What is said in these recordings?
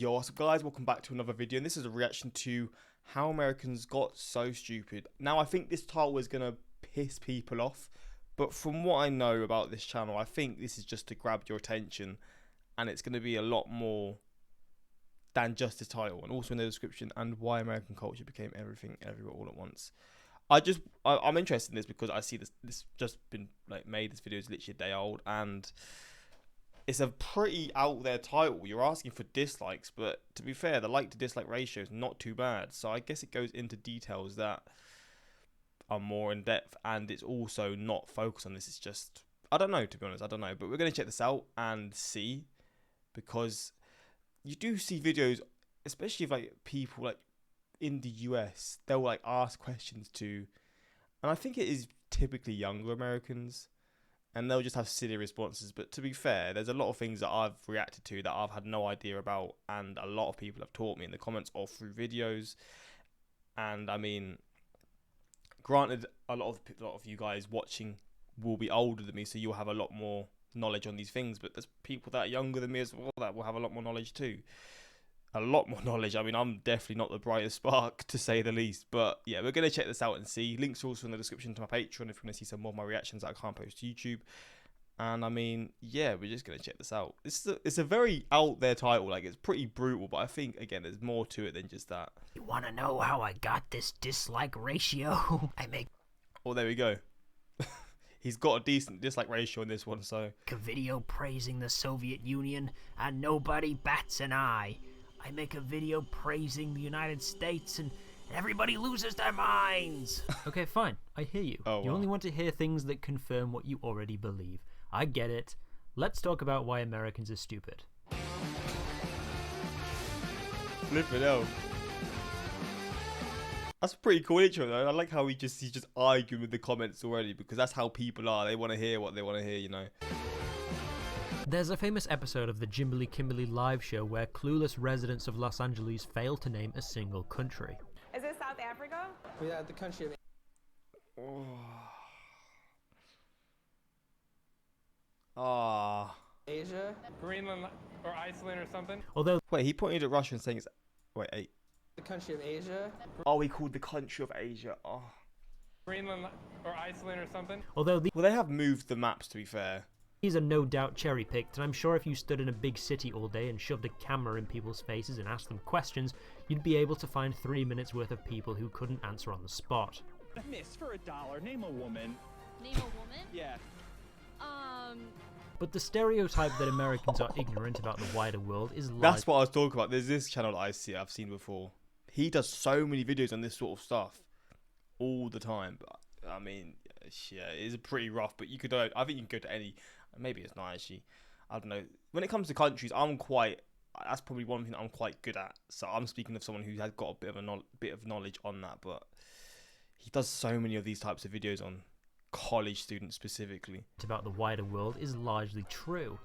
Yo, what's up guys, welcome back to another video, and this is a reaction to how Americans got so stupid. Now I think this title is going to piss people off, but from what I know about this channel, I think this is just to grab your attention, and it's going to be a lot more than just the title, and also in the description, and why American culture became everything everywhere all at once. I'm interested in this because I see this just been like made. This video is literally a day old, and it's a pretty out there title. You're asking for dislikes, but to be fair, the like to dislike ratio is not too bad. So I guess it goes into details that are more in depth, and it's also not focused on this. It's just, I don't know, to be honest, I don't know. But we're going to check this out and see, because you do see videos, especially of like people like in the US, they'll like ask questions to, and I think it is typically younger Americans, and they'll just have silly responses. But to be fair, there's a lot of things that I've reacted to that I've had no idea about, and a lot of people have taught me in the comments or through videos. And I mean, granted, a lot of you guys watching will be older than me, so you'll have a lot more knowledge on these things. But there's people that are younger than me as well that will have a lot more knowledge too. A lot more knowledge. I mean, I'm definitely not the brightest spark, to say the least. But yeah, we're going to check this out and see. Links are also in the description to my Patreon if you want to see some more of my reactions that I can't post to YouTube. And I mean, yeah, we're just going to check this out. It's a very out there title. Like, it's pretty brutal, but I think, again, there's more to it than just that. You want to know how I got this dislike ratio? I make Oh, there we go. He's got a decent dislike ratio in this one, so. a video praising the Soviet Union and nobody bats an eye. I make a video praising the United States and everybody loses their minds. Okay, fine. I hear you. Oh, you wow. only want to hear things that confirm what you already believe. I get it. Let's talk about why Americans are stupid. Flipping hell. That's a pretty cool intro though. I like how he's just arguing with the comments already, because that's how people are. They want to hear what they want to hear, you know. There's a famous episode of the Jimberly Kimberly live show where clueless residents of Los Angeles fail to name a single country. Is it South Africa? Yeah, the country of Asia. Greenland or Iceland or something? Although Wait, he pointed at Russia and saying it's... Wait, 8. The country of Asia. Oh, he called the country of Asia. Oh. Greenland or Iceland or something? Well, They have moved the maps, to be fair. these are no doubt cherry-picked, and I'm sure if you stood in a big city all day and shoved a camera in people's faces and asked them questions, you'd be able to find 3 minutes worth of people who couldn't answer on the spot. Miss, for $1, name a woman. Name a woman? Yeah. But the stereotype that Americans are ignorant about the wider world is That's what I was talking about. There's this channel that I've seen before. He does so many videos on this sort of stuff all the time. But I mean, yeah, it is pretty rough. But you could, I think you can go to any. Maybe it's not actually. I don't know. When it comes to countries, that's probably one thing that I'm quite good at. So I'm speaking of someone who has got a bit of knowledge on that. But he does so many of these types of videos on college students specifically. about the wider world is largely true.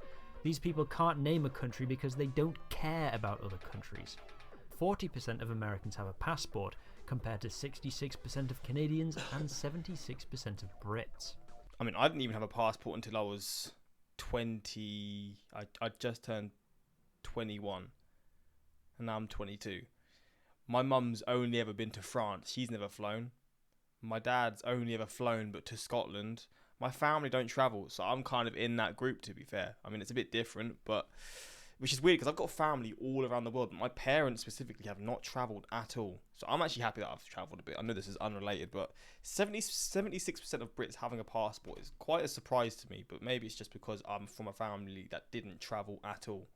These people can't name a country because they don't care about other countries. 40% of Americans have a passport, compared to 66% of Canadians and 76% of Brits. I mean, I didn't even have a passport until I was 20. I just turned 21, and now I'm 22. My mum's only ever been to France. She's never flown. My dad's only ever flown, but to Scotland. My family don't travel, so I'm kind of in that group, to be fair. I mean, it's a bit different, but which is weird because I've got family all around the world. But my parents specifically have not travelled at all. So I'm actually happy that I've travelled a bit. I know this is unrelated, but 76% of Brits having a passport is quite a surprise to me. But maybe it's just because I'm from a family that didn't travel at all.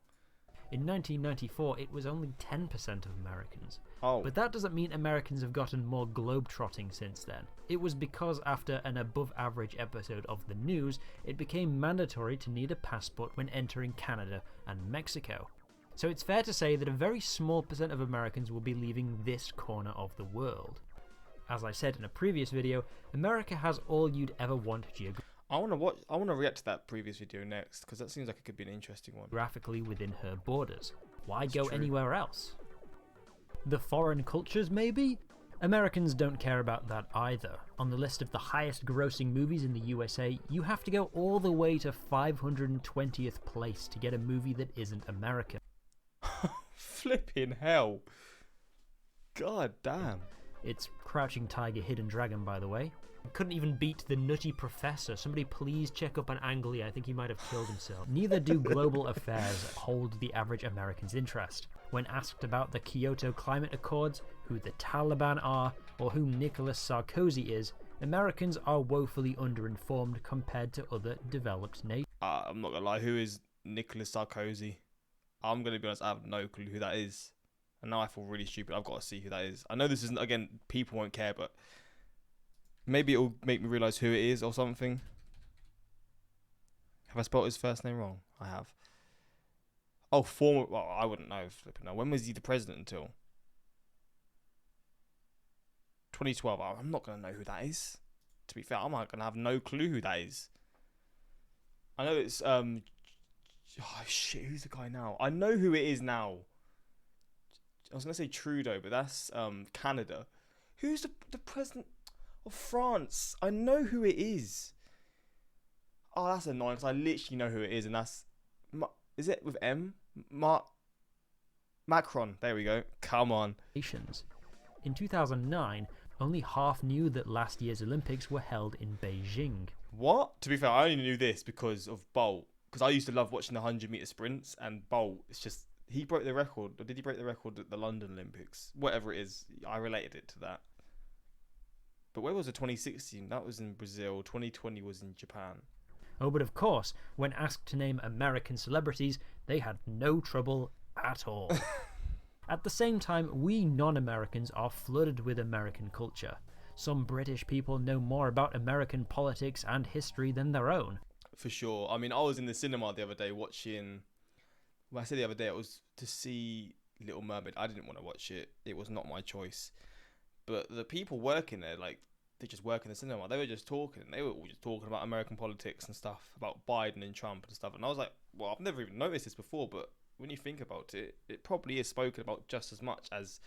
In 1994, it was only 10% of Americans. Oh. But that doesn't mean Americans have gotten more globe-trotting since then. It was because after an above-average episode of the news, it became mandatory to need a passport when entering Canada and Mexico. So it's fair to say that a very small percent of Americans will be leaving this corner of the world. As I said in a previous video, America has all you'd ever want I want to react to that previous video next, because that seems like it could be an interesting one. geographically within her borders. Why go true. anywhere else? The foreign cultures, maybe? Americans don't care about that either. On the list of the highest grossing movies in the USA, you have to go all the way to 520th place to get a movie that isn't American. Flipping hell. God damn. It's Crouching Tiger, Hidden Dragon, by the way. Couldn't even beat the Nutty Professor. Somebody please check up on Ang Lee. I think he might have killed himself. Neither do global affairs hold the average American's interest. When asked about the Kyoto Climate Accords, who the Taliban are, or who Nicolas Sarkozy is, Americans are woefully underinformed compared to other developed nations. I'm not gonna lie, who is Nicolas Sarkozy? I'm gonna be honest, I have no clue who that is. And now I feel really stupid. I've got to see who that is. I know this isn't, again, people won't care, but maybe it'll make me realise who it is or something. Have I spelled his first name wrong? I have. Oh, former... Well, I wouldn't know. Flipping now. When was he the president until? 2012. Oh, I'm not going to know who that is. To be fair, I'm not going to have no clue who that is. I know it's... Oh, shit. Who's the guy now? I know who it is now. I was going to say Trudeau, but that's Canada. Who's the president of France? I know who it is. Oh, that's annoying because I literally know who it is, and that's... Is it with M? Macron. There we go. Come on. In 2009, only half knew that last year's Olympics were held in Beijing. What? To be fair, I only knew this because of Bolt. Because I used to love watching the 100-metre sprints, and Bolt, it's just... He broke the record, or did he break the record at the London Olympics? Whatever it is, I related it to that. But where was it? 2016? That was in Brazil. 2020 was in Japan. Oh, but of course, when asked to name American celebrities, they had no trouble at all. At the same time, we non-Americans are flooded with American culture. Some British people know more about American politics and history than their own. For sure. I mean, I was in the cinema the other day watching... Well, I said the other day it was to see Little Mermaid. I didn't want to watch it. It was not my choice. But the people working there, like, they just work in the cinema. They were just talking. They were all just talking about American politics and stuff, about Biden and Trump and stuff. And I was like, well, I've never even noticed this before. But when you think about it, it probably is spoken about just as much as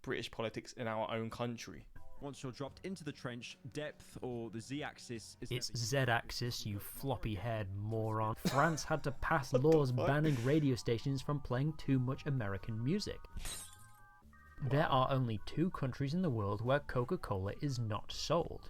British politics in our own country. Once you're dropped into the trench, depth or the Z-axis is... It's Z-axis, you floppy-haired moron. France had to pass laws banning radio stations from playing too much American music. There are only 2 countries in the world where Coca-Cola is not sold.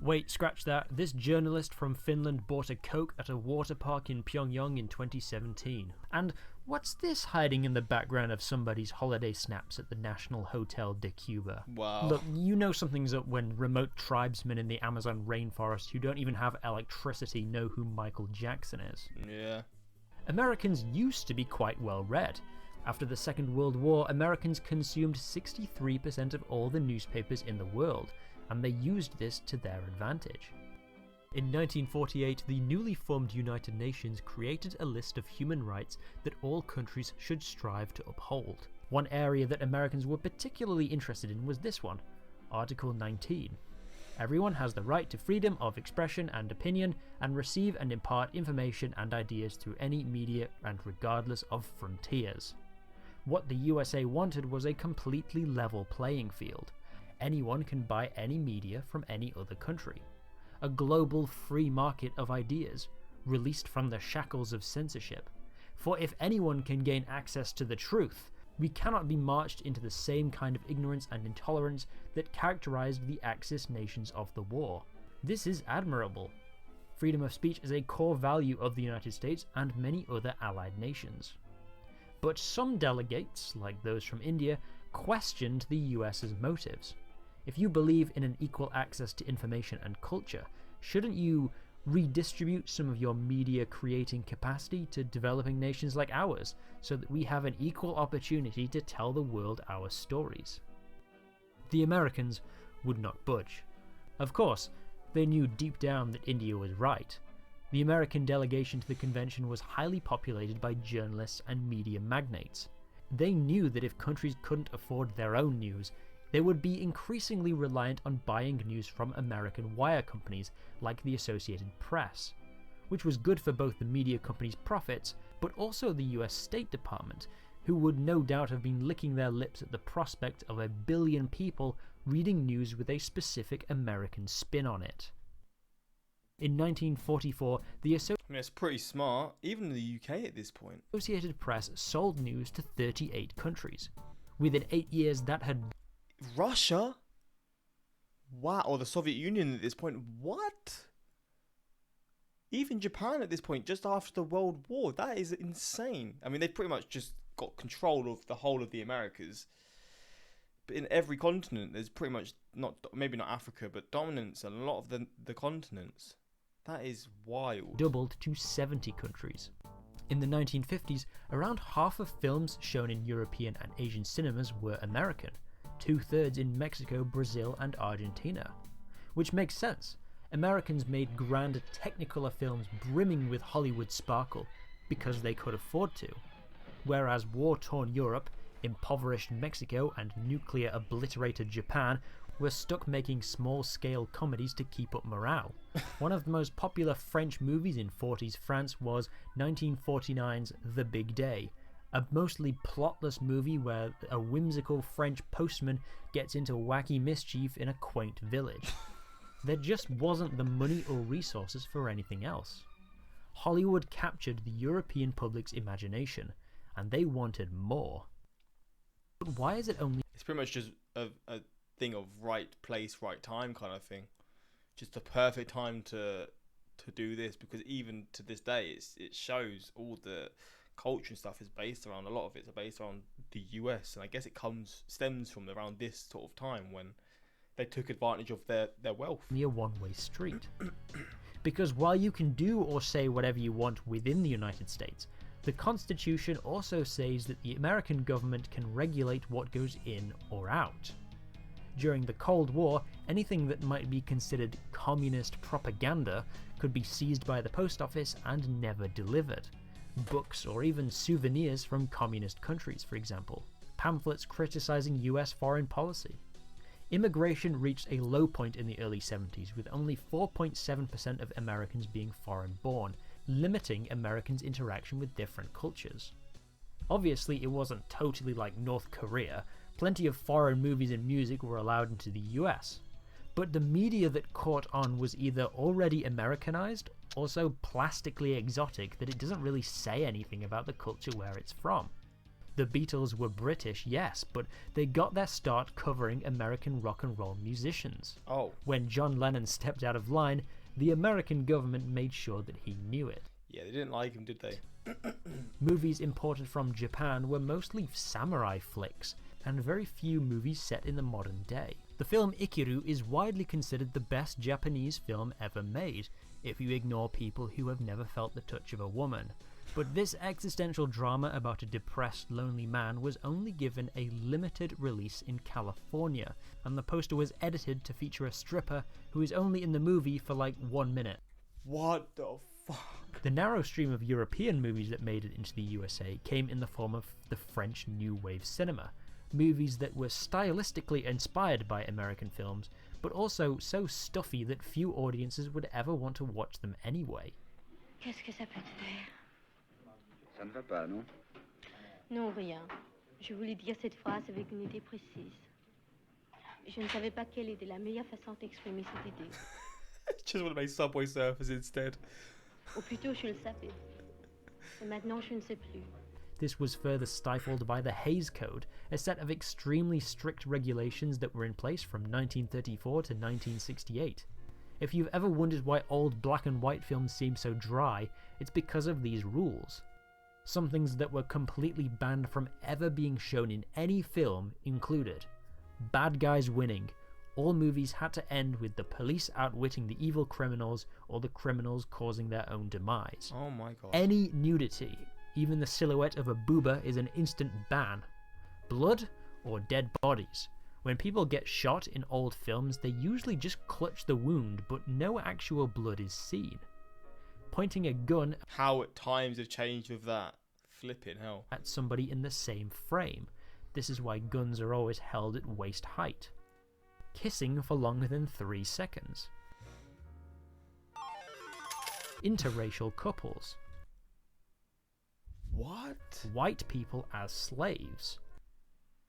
Wait, scratch that. This journalist from Finland bought a Coke at a water park in Pyongyang in 2017. And what's this hiding in the background of somebody's holiday snaps at the National Hotel de Cuba? Wow. Look, you know something's up when remote tribesmen in the Amazon rainforest who don't even have electricity know who Michael Jackson is. Yeah. Americans used to be quite well read. After the Second World War, Americans consumed 63% of all the newspapers in the world, and they used this to their advantage. In 1948, the newly formed United Nations created a list of human rights that all countries should strive to uphold. One area that Americans were particularly interested in was this one, Article 19. Everyone has the right to freedom of expression and opinion, and receive and impart information and ideas through any media and regardless of frontiers. What the USA wanted was a completely level playing field. Anyone can buy any media from any other country. A global free market of ideas, released from the shackles of censorship. For if anyone can gain access to the truth, we cannot be marched into the same kind of ignorance and intolerance that characterized the Axis nations of the war. This is admirable. Freedom of speech is a core value of the United States and many other allied nations. But some delegates, like those from India, questioned the US's motives. If you believe in an equal access to information and culture, shouldn't you redistribute some of your media creating capacity to developing nations like ours, so that we have an equal opportunity to tell the world our stories? The Americans would not budge. Of course, they knew deep down that India was right. The American delegation to the convention was highly populated by journalists and media magnates. They knew that if countries couldn't afford their own news, they would be increasingly reliant on buying news from American wire companies like the Associated Press, which was good for both the media companies' profits, but also the US State Department, who would no doubt have been licking their lips at the prospect of 1 billion people reading news with a specific American spin on it. In 1944, the I mean, it's pretty smart. Even the UK at this point. Associated Press sold news to 38 countries. Within 8 years, that had Russia? Wow. Or the Soviet Union at this point. What? Even Japan at this point, just after the World War. That is insane. I mean, they've pretty much just got control of the whole of the Americas. But in every continent, there's pretty much, maybe not Africa, but dominance in a lot of the continents. That is wild. doubled to 70 countries. In the 1950s, around half of films shown in European and Asian cinemas were American, 2/3 in Mexico, Brazil, and Argentina. Which makes sense. Americans made grand technicolor films brimming with Hollywood sparkle because they could afford to, whereas war-torn Europe, impoverished Mexico, and nuclear-obliterated Japan were stuck making small-scale comedies to keep up morale. One of the most popular French movies in 40s France was 1949's The Big Day, a mostly plotless movie where a whimsical French postman gets into wacky mischief in a quaint village. There just wasn't the money or resources for anything else. Hollywood captured the European public's imagination, and they wanted more. But why is it only... It's pretty much just a thing of right place, right time kind of thing. Just the perfect time to do this, because even to this day, it shows all the culture and stuff is based around, a lot of it's based around the US, and I guess it stems from around this sort of time when they took advantage of their wealth. a one-way street? Because while you can do or say whatever you want within the United States, the Constitution also says that the American government can regulate what goes in or out. During the Cold War, anything that might be considered communist propaganda could be seized by the post office and never delivered. Books or even souvenirs from communist countries, for example. Pamphlets criticizing US foreign policy. Immigration reached a low point in the early 70s, with only 4.7% of Americans being foreign-born, limiting Americans' interaction with different cultures. Obviously, it wasn't totally like North Korea. Plenty of foreign movies and music were allowed into the US. But the media that caught on was either already Americanized or so plastically exotic that it doesn't really say anything about the culture where it's from. The Beatles were British, yes, but they got their start covering American rock and roll musicians. Oh. When John Lennon stepped out of line, the American government made sure that he knew it. Yeah, they didn't like him, did they? Movies imported from Japan were mostly samurai flicks, and very few movies set in the modern day. The film Ikiru is widely considered the best Japanese film ever made, if you ignore people who have never felt the touch of a woman. But this existential drama about a depressed, lonely man was only given a limited release in California, and the poster was edited to feature a stripper who is only in the movie for like 1 minute. What the fuck? The narrow stream of European movies that made it into the USA came in the form of the French New Wave cinema, movies that were stylistically inspired by American films, but also so stuffy that few audiences would ever want to watch them anyway. Qu'est-ce que ça peut te faire? Ça ne va pas, non? Non, rien. Je voulais dire cette phrase avec une idée précise. Je ne savais pas quelle était la meilleure façon d'exprimer cette idée. Just want to make Subway Surfers instead. Ou plutôt, je le savais. Et maintenant, je ne sais plus. This was further stifled by the Hays Code, a set of extremely strict regulations that were in place from 1934 to 1968. If you've ever wondered why old black and white films seem so dry, it's because of these rules. Some things that were completely banned from ever being shown in any film included bad guys winning. All movies had to end with the police outwitting the evil criminals or the criminals causing their own demise. Oh my god. Any nudity, even the silhouette of a booba, is an instant ban. Blood or dead bodies. When people get shot in old films, they usually just clutch the wound, but no actual blood is seen. Pointing a gun How times have changed with that. Flipping hell. at somebody in the same frame. This is why guns are always held at waist height. Kissing for longer than 3 seconds. Interracial couples. What? White people as slaves.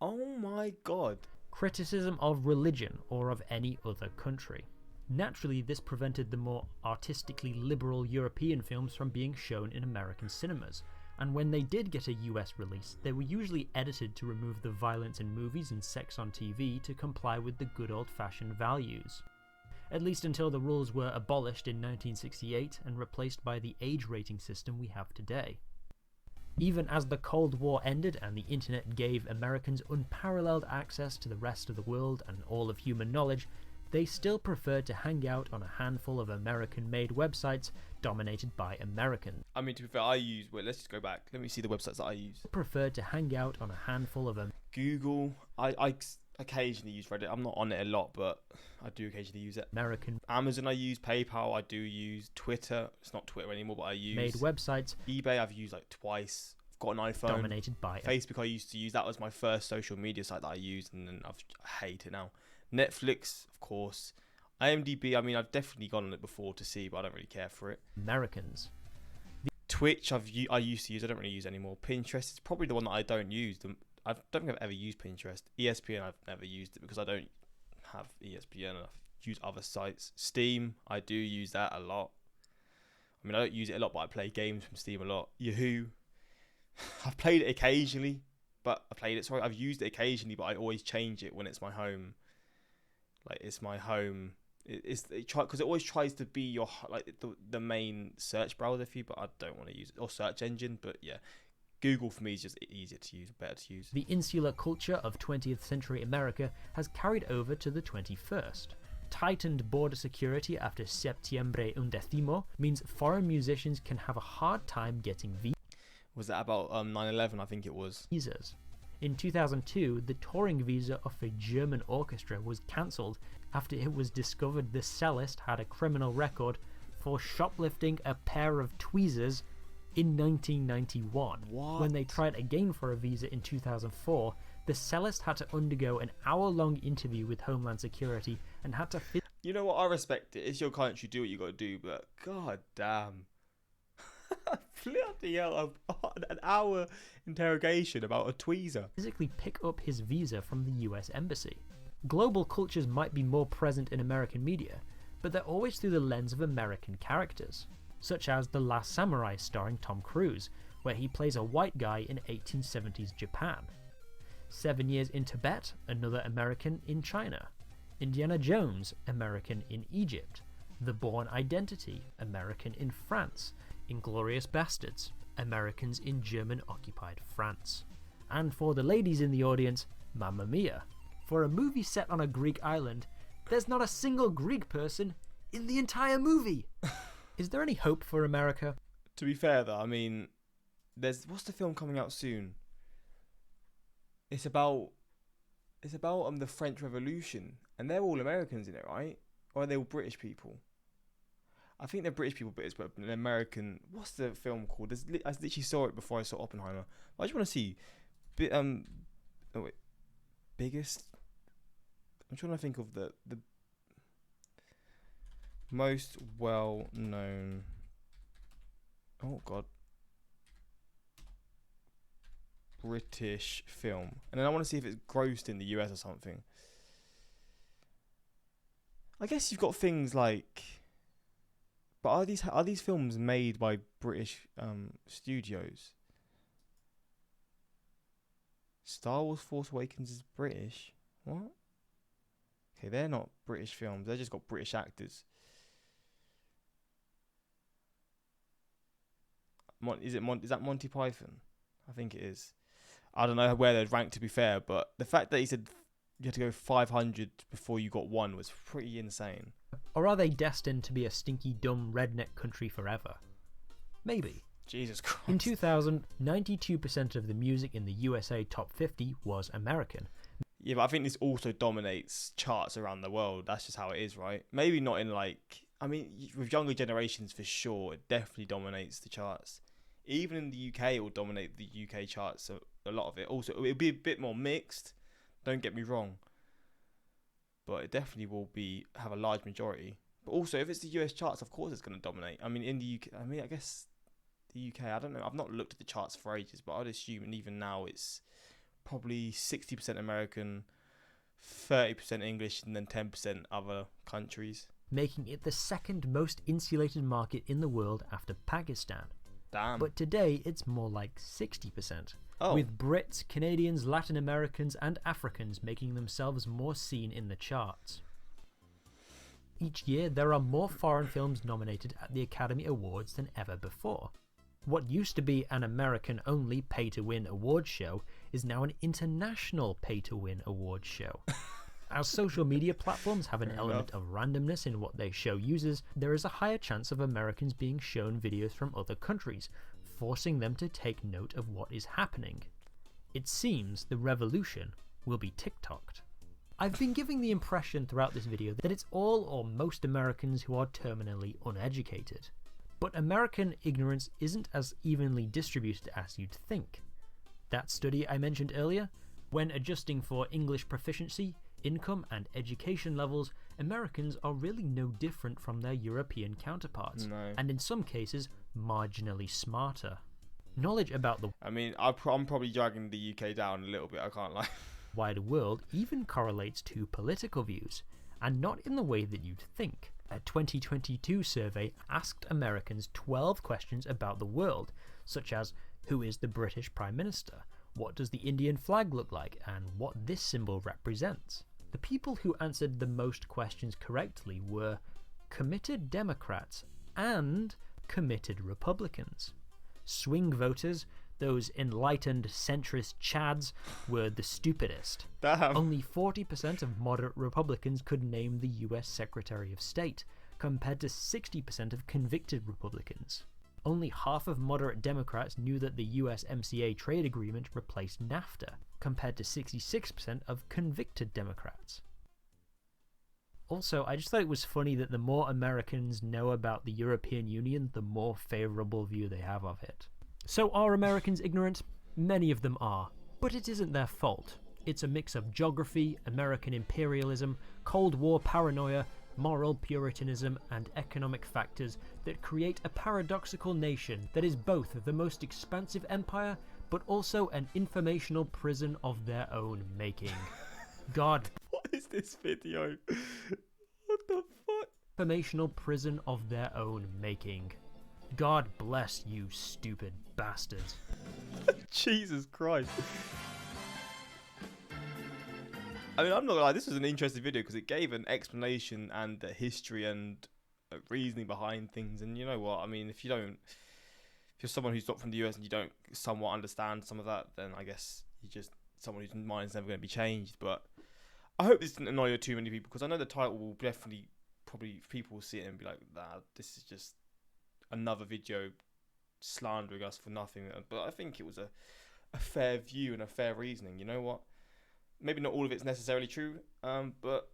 Oh my god. Criticism of religion or of any other country. Naturally, this prevented the more artistically liberal European films from being shown in American cinemas, and when they did get a US release, they were usually edited to remove the violence in movies and sex on TV to comply with the good old-fashioned values. At least until the rules were abolished in 1968 and replaced by the age rating system we have today. Even as the Cold War ended and the internet gave Americans unparalleled access to the rest of the world and all of human knowledge, they still preferred to hang out on a handful of American-made websites dominated by Americans. I mean, to be fair, let's just go back. Let me see the websites that I use. Preferred to hang out on a handful of Google. I occasionally use Reddit. I'm not on it a lot, but I do occasionally use it. American. Amazon I use. PayPal I do use. Twitter. It's not Twitter anymore, but I use. Made websites. eBay I've used like twice. I've got an iPhone. Dominated by Facebook I used to use. That was my first social media site that I used, and then I hate it now. Netflix, of course. IMDb, I mean, I've definitely gone on it before to see, but I don't really care for it. Americans. Twitch, I used to use. I don't really use anymore. Pinterest is probably the one that I don't use. I don't think I've ever used Pinterest. ESPN, I've never used it because I don't have ESPN. I've used other sites. Steam, I do use that a lot. I mean, I don't use it a lot, but I play games from Steam a lot. Yahoo, I've played it occasionally, I've used it occasionally, but I always change it when it's my home. Like, it's my home. Because it always tries to be your the main search browser for you, but I don't want to use it, or search engine. But yeah, Google for me is just easier to use, better to use. The insular culture of 20th century America has carried over to the 21st. Tightened border security after Septiembre Undécimo means foreign musicians can have a hard time getting visas. Was that about 9/11? I think it was. In 2002, the touring visa of a German orchestra was cancelled after it was discovered the cellist had a criminal record for shoplifting a pair of tweezers in 1991. What? When they tried again for a visa in 2004, the cellist had to undergo an hour-long interview with Homeland Security and had to... You know what? I respect it. It's your country. Do what you got to do. But god damn. Bloody hell, an hour interrogation about a tweezer. Physically pick up his visa from the US Embassy. Global cultures might be more present in American media, but they're always through the lens of American characters, such as The Last Samurai starring Tom Cruise, where he plays a white guy in 1870s Japan. 7 Years in Tibet, another American in China. Indiana Jones, American in Egypt. The Bourne Identity, American in France. Inglourious Bastards, Americans in German-occupied France. And for the ladies in the audience, Mamma Mia. For a movie set on a Greek island, there's not a single Greek person in the entire movie. Is there any hope for America? To be fair though, I mean, what's the film coming out soon? It's about the French Revolution, and they're all Americans in it, right? Or are they all British people? I think they're British people, but it's an American. What's the film called? I literally saw it before I saw Oppenheimer. I just want to see. Biggest. I'm trying to think of the most well-known. Oh god. British film, and then I want to see if it's grossed in the US or something. I guess you've got things like. But are these films made by British studios? Star Wars Force Awakens is British. What? Okay, they're not British films. They just got British actors. Is that Monty Python? I think it is. I don't know where they'd rank, to be fair, but the fact that he said you had to go 500 before you got one was pretty insane. Or are they destined to be a stinky, dumb redneck country forever? Maybe. Jesus Christ. In 2000, 92% of the music in the USA Top 50 was American. Yeah, but I think this also dominates charts around the world. That's just how it is, right? Maybe not in with younger generations for sure, it definitely dominates the charts. Even in the UK, it will dominate the UK charts, a lot of it. Also, it'll be a bit more mixed, don't get me wrong. But it definitely will have a large majority. But also, if it's the US charts, of course it's going to dominate. I mean, in the UK, I guess the UK, I don't know. I've not looked at the charts for ages, but I'd assume, and even now, it's probably 60% American, 30% English, and then 10% other countries. making it the second most insulated market in the world after Pakistan. Damn. But today it's more like 60%, Oh. with Brits, Canadians, Latin Americans and Africans making themselves more seen in the charts. Each year there are more foreign films nominated at the Academy Awards than ever before. What used to be an American-only pay-to-win awards show is now an international pay-to-win awards show. As social media platforms have an element of randomness in what they show users, there is a higher chance of Americans being shown videos from other countries, forcing them to take note of what is happening. It seems the revolution will be TikToked. I've been giving the impression throughout this video that it's all or most Americans who are terminally uneducated. But American ignorance isn't as evenly distributed as you'd think. That study I mentioned earlier, when adjusting for English proficiency, income and education levels, Americans are really no different from their European counterparts, and in some cases marginally smarter. Knowledge about the I'm probably dragging the UK down a little bit, I can't lie. wider world even correlates to political views, and not in the way that you'd think. A 2022 survey asked Americans 12 questions about the world, such as who is the British Prime Minister, what does the Indian flag look like, and what this symbol represents. The people who answered the most questions correctly were committed Democrats and committed Republicans. Swing voters, those enlightened centrist chads, were the stupidest. Damn. Only 40% of moderate Republicans could name the US Secretary of State, compared to 60% of convicted Republicans. Only half of moderate Democrats knew that the USMCA trade agreement replaced NAFTA, compared to 66% of convicted Democrats. Also, I just thought it was funny that the more Americans know about the European Union, the more favourable view they have of it. So are Americans ignorant? Many of them are, but it isn't their fault. It's a mix of geography, American imperialism, Cold War paranoia, moral puritanism and economic factors that create a paradoxical nation that is both the most expansive empire but also an informational prison of their own making. God. What is this video? What the fuck? Informational prison of their own making. God bless you, stupid bastards. Jesus Christ. I mean, I'm not gonna lie, this was an interesting video because it gave an explanation and a history and a reasoning behind things. And you know what? I mean, if you're someone who's not from the US and you don't somewhat understand some of that, then I guess you're just someone whose mind's never going to be changed. But I hope this didn't annoy too many people, because I know the title will definitely, probably people will see it and be like, nah, this is just another video slandering us for nothing. But I think it was a fair view and a fair reasoning. You know what? Maybe not all of it's necessarily true, but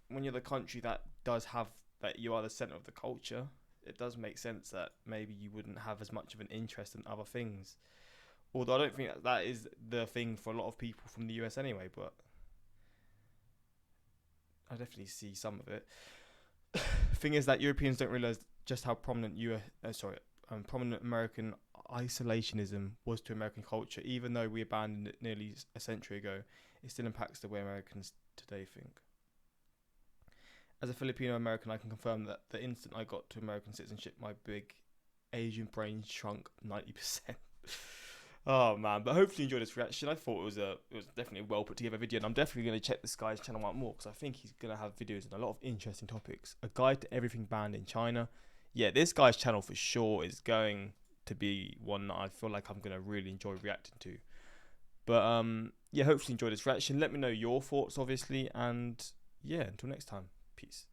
when you're the country that does have, that you are the centre of the culture, it does make sense that maybe you wouldn't have as much of an interest in other things. Although I don't think that is the thing for a lot of people from the US anyway, but I definitely see some of it. Thing is that Europeans don't realise just how prominent prominent American isolationism was to American culture. Even though we abandoned it nearly a century ago, it still impacts the way Americans today think. As a Filipino American, I can confirm that the instant I got to American citizenship, my big Asian brain shrunk 90%. Oh man, but hopefully you enjoyed this reaction. I thought it was definitely a well put together video, and I'm definitely going to check this guy's channel out more, because I think he's going to have videos on a lot of interesting topics. A guide to everything banned in China. Yeah, this guy's channel for sure is going to be one that I feel like I'm going to really enjoy reacting to. But yeah, hopefully you enjoyed this reaction. Let me know your thoughts, obviously, and yeah, until next time, peace.